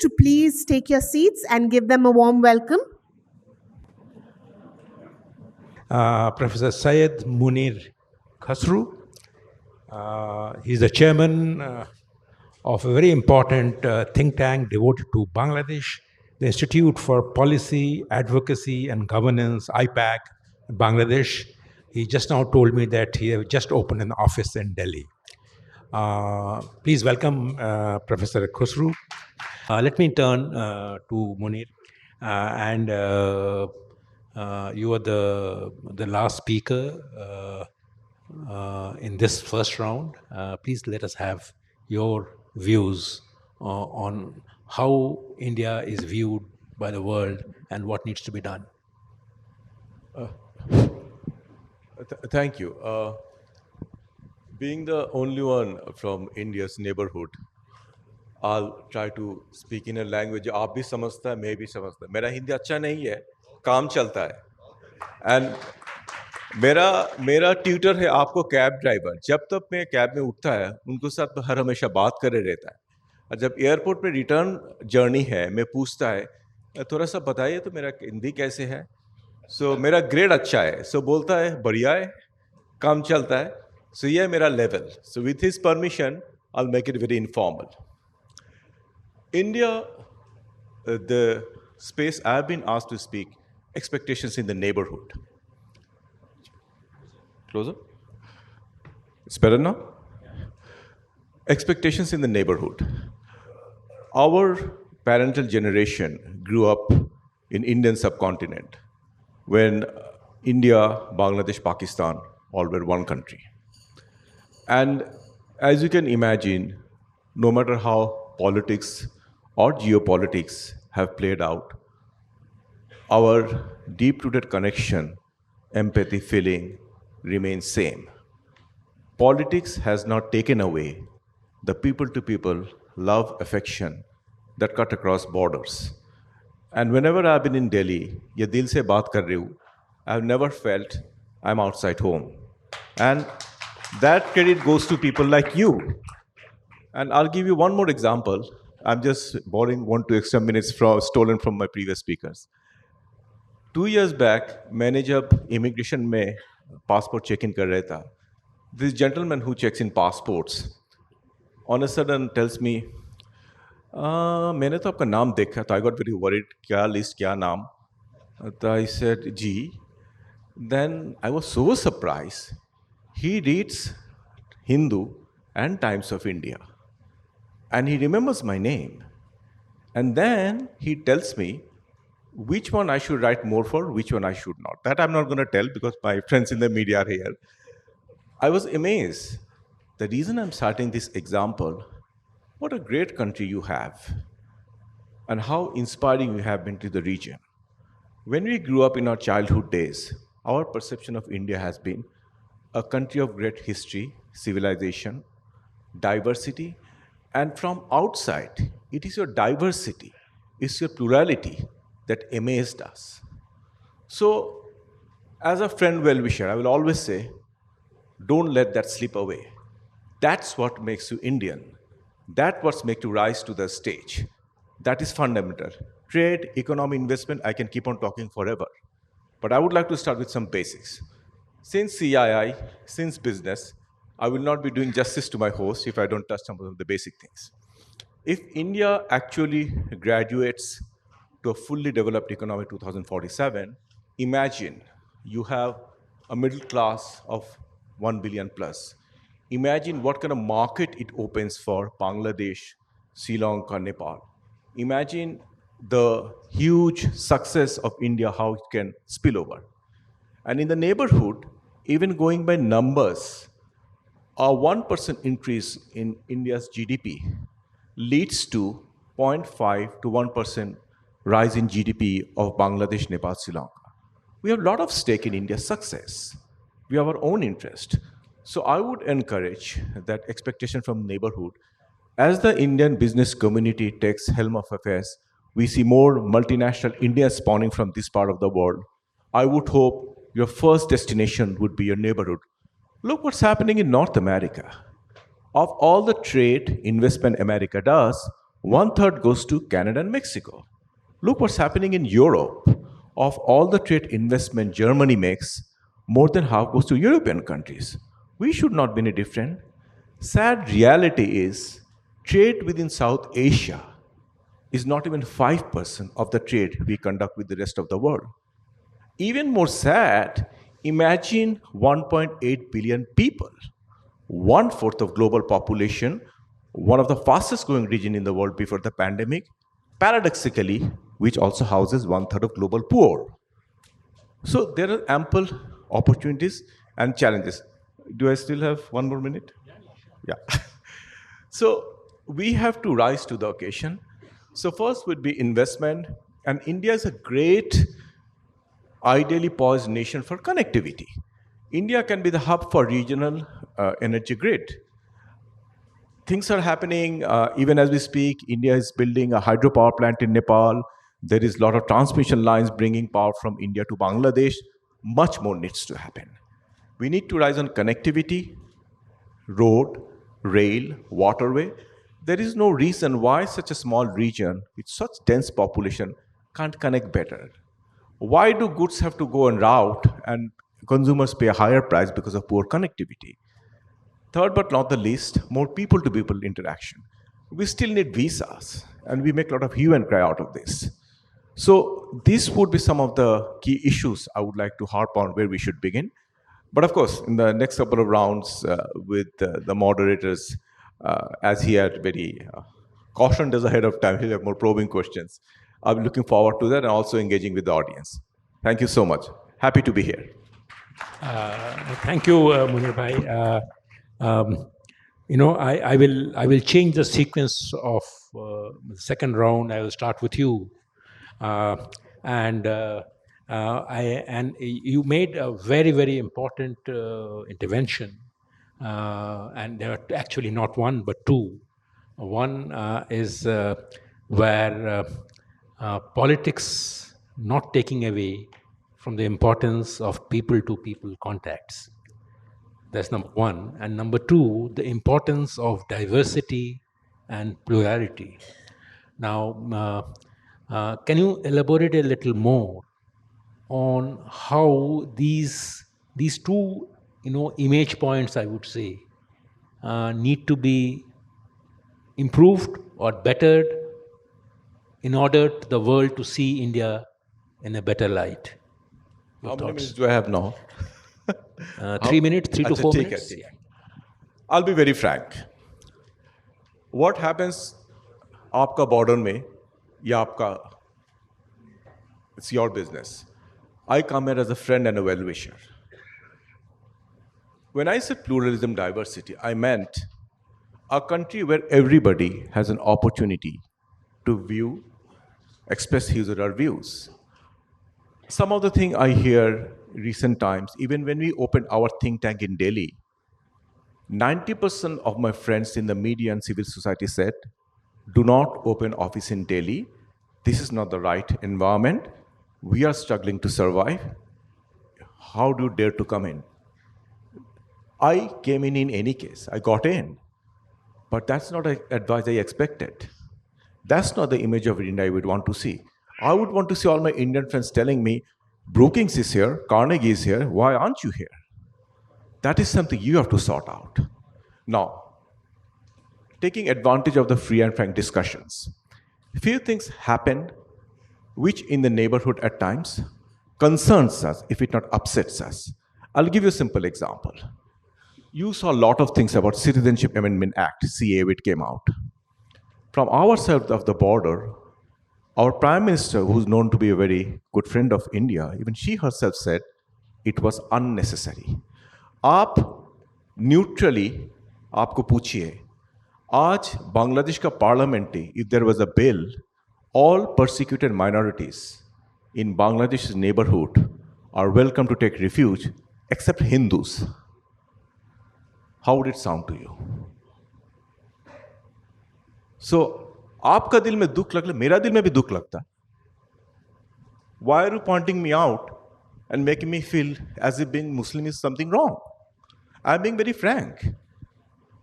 to please take your seats and give them a warm welcome. Professor Syed Munir Khasru. He's the chairman of a very important think tank devoted to Bangladesh, the Institute for Policy, Advocacy and Governance, IPAC, Bangladesh. He just now told me that he have just opened an office in Delhi. Please welcome Professor Khasru. Let me turn to Munir, and you are the last speaker in this first round. Please let us have your views on how India is viewed by the world and what needs to be done. Thank you. Being the only one from India's neighborhood, I'll try to speak in a language आप भी समझता है, मैं भी समझता है. मेरा हिंदी अच्छा नहीं है, काम चलता है. And मेरा ट्यूटर है आपको कैब ड्राइवर. जब तक मैं कैब में उठता है, उनको साथ हर हमेशा बात करे रहता है. और जब एयरपोर्ट पे रिटर्न जर्नी है, मैं पूछता है थोड़ा सा बताइए तो मेरा हिंदी कैसे है. सो मेरा ग्रेड अच्छा है. सो बोलता है बढ़िया है, काम चलता है. So yeah, मेरा level. So with his permission, I'll make it very informal. India, the space I've been asked to speak, expectations in the neighborhood. Closer? It's better now? Expectations in the neighborhood. Our parental generation grew up in Indian subcontinent when India, Bangladesh, Pakistan all were one country. And as you can imagine, no matter how politics or geopolitics have played out, our deep-rooted connection, empathy, feeling remains same. Politics has not taken away the people-to-people love, affection that cut across borders. And whenever I've been in Delhi, ye dil se baat kar rahi hu, I've never felt I'm outside home. And that credit goes to people like you. And I'll give you one more example. I'm just borrowing 1-2 extra minutes stolen from my previous speakers. 2 years back, मैंने जब immigration में passport check-in कर रहा था, this gentleman who checks in passports, on a sudden tells me, मैंने तो आपका नाम देखा, तो I got very worried, क्या list, क्या नाम? तो I said, ji. Then I was so surprised. He reads Hindu and Times of India. And he remembers my name. And then he tells me which one I should write more for, which one I should not. That I'm not going to tell because my friends in the media are here. I was amazed. The reason I'm starting this example, what a great country you have and how inspiring you have been to the region. When we grew up in our childhood days, our perception of India has been a country of great history, civilization, diversity, and from outside, it is your diversity, it's your plurality that amazed us. So, as a friend well-wisher, I will always say, don't let that slip away. That's what makes you Indian. That's what makes you rise to the stage. That is fundamental. Trade, economy, investment, I can keep on talking forever. But I would like to start with some basics. Since CII, since business, I will not be doing justice to my host if I don't touch some of the basic things. If India actually graduates to a fully developed economy 2047, imagine you have a middle class of 1 billion plus. Imagine what kind of market it opens for Bangladesh, Sri Lanka, Nepal. Imagine the huge success of India, how it can spill over. And in the neighborhood, even going by numbers, a 1% increase in India's GDP leads to 0.5 to 1% rise in GDP of Bangladesh, Nepal, Sri Lanka. We have a lot of stake in India's success. We have our own interest. So I would encourage that expectation from neighborhood. As the Indian business community takes helm of affairs, we see more multinational India spawning from this part of the world. I would hope your first destination would be your neighborhood. Look what's happening in North America. Of all the trade investment America does, One third goes to Canada and Mexico. Look what's happening in Europe. Of all the trade investment Germany makes, more than half goes to European countries. We should not be any different. Sad reality is trade within South Asia is not even 5% of the trade we conduct with the rest of the world. Even more sad, imagine 1.8 billion people, one fourth of global population, one of the fastest growing region in the world before the pandemic, paradoxically, which also houses one third of global poor. So there are ample opportunities and challenges. Do I still have one more minute? Yeah. So we have to rise to the occasion. So first would be investment, and India is a great, ideally poised nation for connectivity. India can be the hub for regional energy grid. Things are happening even as we speak. India is building a hydropower plant in Nepal. There is a lot of transmission lines bringing power from India to Bangladesh. Much more needs to happen. We need to rise on connectivity, road, rail, waterway. There is no reason why such a small region with such dense population can't connect better. Why do goods have to go en route and consumers pay a higher price because of poor connectivity? Third but not the least, more people to people interaction. We still need visas, and we make a lot of hue and cry out of this. So these would be some of the key issues I would like to harp on where we should begin. But of course, in the next couple of rounds with the moderators, as he had very cautioned us ahead of time, he'll have more probing questions. I'm looking forward to that and also engaging with the audience. Thank you so much. Happy to be here. Thank you, Munir bhai. I will change the sequence of the second round. I will start with you, and you made a very, very important intervention, and there are actually not one but two. One is where politics not taking away from the importance of people-to-people contacts. That's number one. And number two, the importance of diversity and plurality. Now, can you elaborate a little more on how these two, image points, I would say, need to be improved or bettered in order to the world to see India in a better light? How many minutes do I have now? 3 minutes, 3 to 4 minutes. Yeah. I'll be very frank. What happens आपका border में या आपका, it's your business. I come here as a friend and a well-wisher. When I said pluralism, diversity, I meant a country where everybody has an opportunity to view, express his or her views. Some of the things I hear recent times, even when we opened our think tank in Delhi, 90% of my friends in the media and civil society said, do not open office in Delhi. This is not the right environment. We are struggling to survive. How do you dare to come in? I came in any case. I got in. But that's not the advice I expected. That's not the image of India I would want to see. I would want to see all my Indian friends telling me, Brookings is here, Carnegie is here, why aren't you here? That is something you have to sort out. Now, taking advantage of the free and frank discussions, few things happen which in the neighborhood at times concerns us, if it not upsets us. I'll give you a simple example. You saw a lot of things about Citizenship Amendment Act, CII, which came out. From our side of the border, our Prime Minister, who's known to be a very good friend of India, even she herself said it was unnecessary. आप neutrally आपको पूछिए, आज बांग्लादेश का parliament, if there was a bill, all persecuted minorities in Bangladesh's neighborhood are welcome to take refuge, except Hindus. How would it sound to you? So, आपका दिल में दुख लगता, मेरा दिल में भी दुख लगता. Why are you pointing me out and making me feel as if being Muslim is something wrong? I'm being very frank.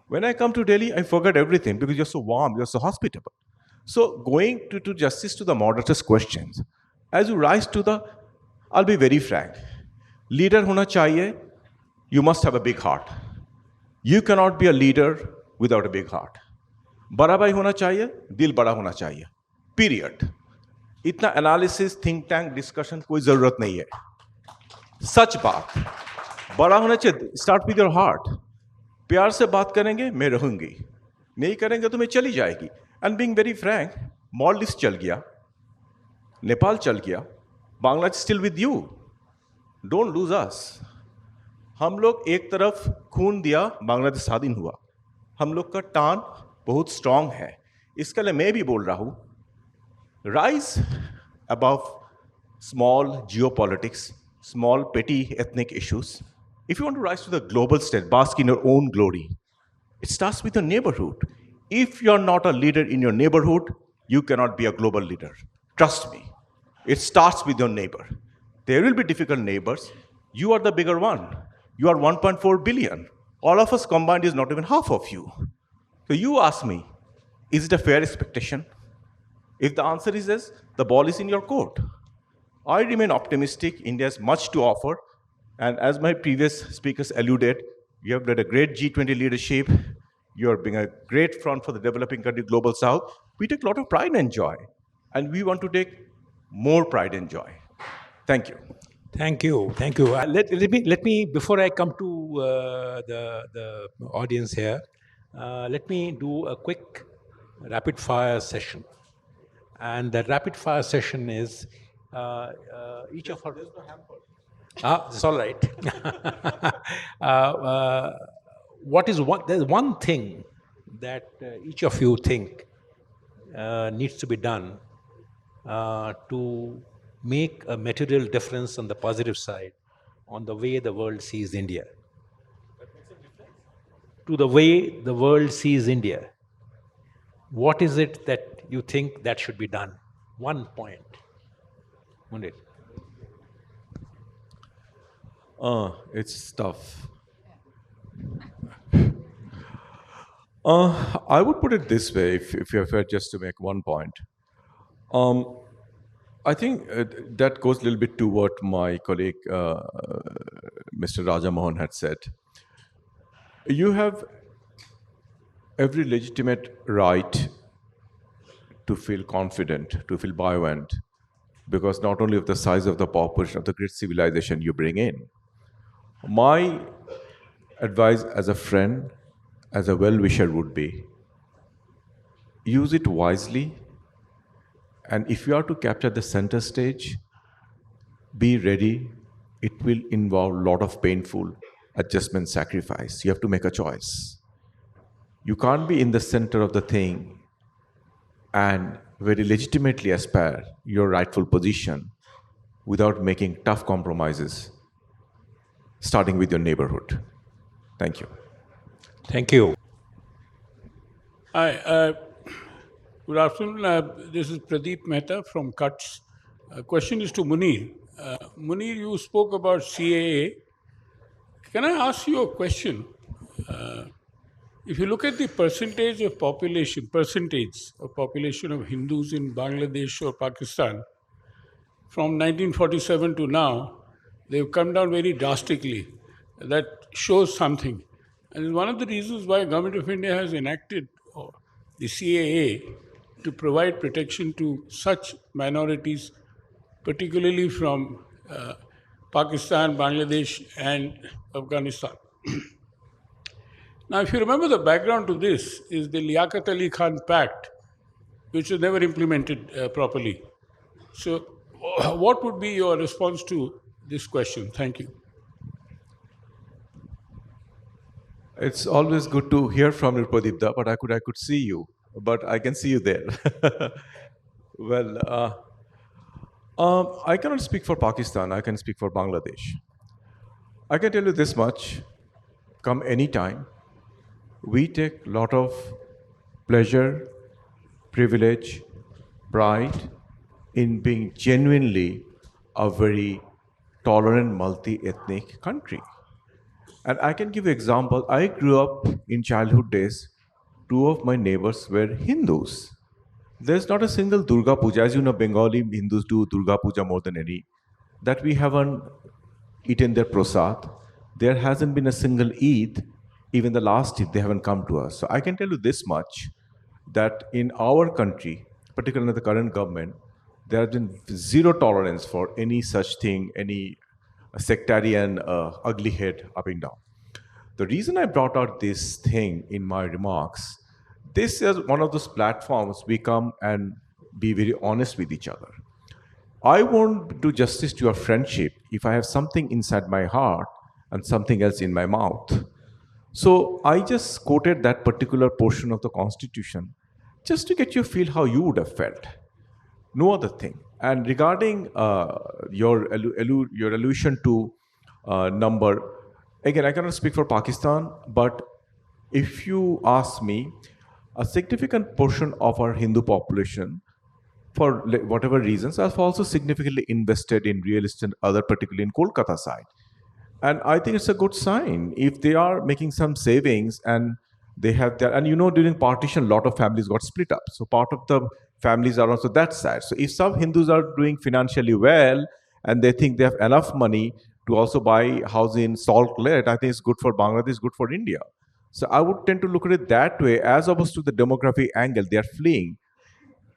When I come to Delhi, I forget everything because you're so warm, you're so hospitable. So going to justice to the moderator's questions, as you rise to the, I'll be very frank, leader hona chahiye, you must have a big heart. You cannot be a leader without a big heart. बड़ा भाई होना चाहिए, दिल बड़ा होना चाहिए, period. इतना analysis, think tank, discussion कोई जरूरत नहीं है. सच बात, बड़ा होना चाहिए. Start with your heart. प्यार से बात करेंगे, मैं रहूंगी. नहीं करेंगे तो मैं चली जाएगी. And being very frank, Maldives चल गया, नेपाल चल गया, Bangladesh still with you. Don't lose us. हम लोग एक तरफ खून दिया, बांग्लादेश स्वाधीन हुआ. हम लोग का टान बहुत स्ट्रांग है. इसके लिए मैं भी बोल रहा हूं, rise above small geopolitics, small petty ethnic issues. If you want to rise to the global stage, bask in your own glory, it starts with your neighborhood. If you're not a leader in your neighborhood, you cannot be a global leader. Trust me. It starts with your neighbor. There will be difficult neighbors. You are the bigger one. You are 1.4 billion. All of us combined is not even half of you. So you ask me, is it a fair expectation? If the answer is yes, the ball is in your court. I remain optimistic. India has much to offer. And as my previous speakers alluded, you have led a great G20 leadership. You are being a great front for the developing country, Global South. We take a lot of pride and joy. And we want to take more pride and joy. Thank you. Thank you. Thank you. Let me, before I come to the audience here, let me do a quick rapid fire session. And the rapid fire session is each of our. There's no hamper. It's all right. There's one thing that each of you think needs to be done to make a material difference on the positive side on the way the world sees India. To the way the world sees India. What is it that you think that should be done? 1 point. Munir. It's tough. I would put it this way, if you're fair, just to make 1 point. I think that goes a little bit to what my colleague, Mr. Raja Mohan had said. You have every legitimate right to feel confident, to feel buoyant, because not only of the size of the population of the great civilization you bring in. My advice as a friend, as a well-wisher would be, use it wisely, and if you are to capture the center stage, be ready. It will involve a lot of painful adjustment, sacrifice. You have to make a choice. You can't be in the center of the thing and very legitimately aspire your rightful position without making tough compromises, starting with your neighborhood. Thank you. Thank you. Hi, good afternoon. This is Pradeep Mehta from CUTS. Question is to Munir. Munir, you spoke about CII. Can I ask you a question? If you look at the percentage of population of Hindus in Bangladesh or Pakistan, from 1947 to now, they've come down very drastically. That shows something. And one of the reasons why Government of India has enacted the CII to provide protection to such minorities, particularly from Pakistan, Bangladesh, and Afghanistan. Now, if you remember, the background to this is the Liaquat Ali Khan Pact, which was never implemented properly. So, what would be your response to this question? Thank you. It's always good to hear from you, Pradipda, but I could see you, but I can see you there. Well, I cannot speak for Pakistan. I can speak for Bangladesh. I can tell you this much. Come any time, we take a lot of pleasure, privilege, pride in being genuinely a very tolerant, multi-ethnic country. And I can give you an example. I grew up in childhood days, two of my neighbors were Hindus. There's not a single Durga Puja, as you know, Bengali Hindus do Durga Puja more than any, that we haven't eaten their prasad. There hasn't been a single Eid, even the last Eid, they haven't come to us. So I can tell you this much, that in our country, particularly the current government, there has been zero tolerance for any such thing, any sectarian ugly head up and down. The reason I brought out this thing in my remarks, this is one of those platforms we come and be very honest with each other. I won't do justice to your friendship if I have something inside my heart and something else in my mouth. So I just quoted that particular portion of the Constitution just to get you feel how you would have felt. No other thing. And regarding your allusion to number, again, I cannot speak for Pakistan, but if you ask me, a significant portion of our Hindu population, for whatever reasons, have also significantly invested in real estate and other, particularly in Kolkata side. And I think it's a good sign if they are making some savings and they have that. And you know, during partition, a lot of families got split up. So part of the families are also that side. So if some Hindus are doing financially well and they think they have enough money to also buy house in Salt Lake, I think it's good for Bangladesh, good for India. So I would tend to look at it that way, as opposed to the demographic angle. They are fleeing.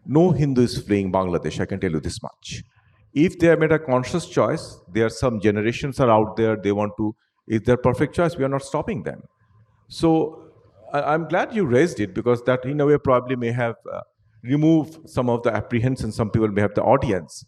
No Hindu is fleeing Bangladesh, I can tell you this much. If they have made a conscious choice, there are some generations are out there, they want to, if they're perfect choice, we are not stopping them. So I'm glad you raised it, because that in a way probably may have removed some of the apprehension some people may have the audience.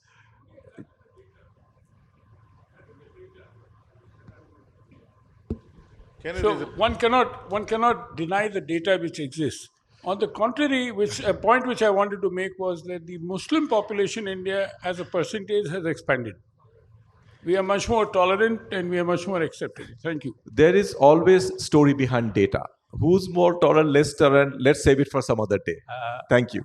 So one cannot deny the data which exists. On the contrary, a point which I wanted to make was that the Muslim population in India as a percentage has expanded. We are much more tolerant and we are much more accepting. Thank you. There is always story behind data. Who's more tolerant, less tolerant? Let's save it for some other day. Thank you.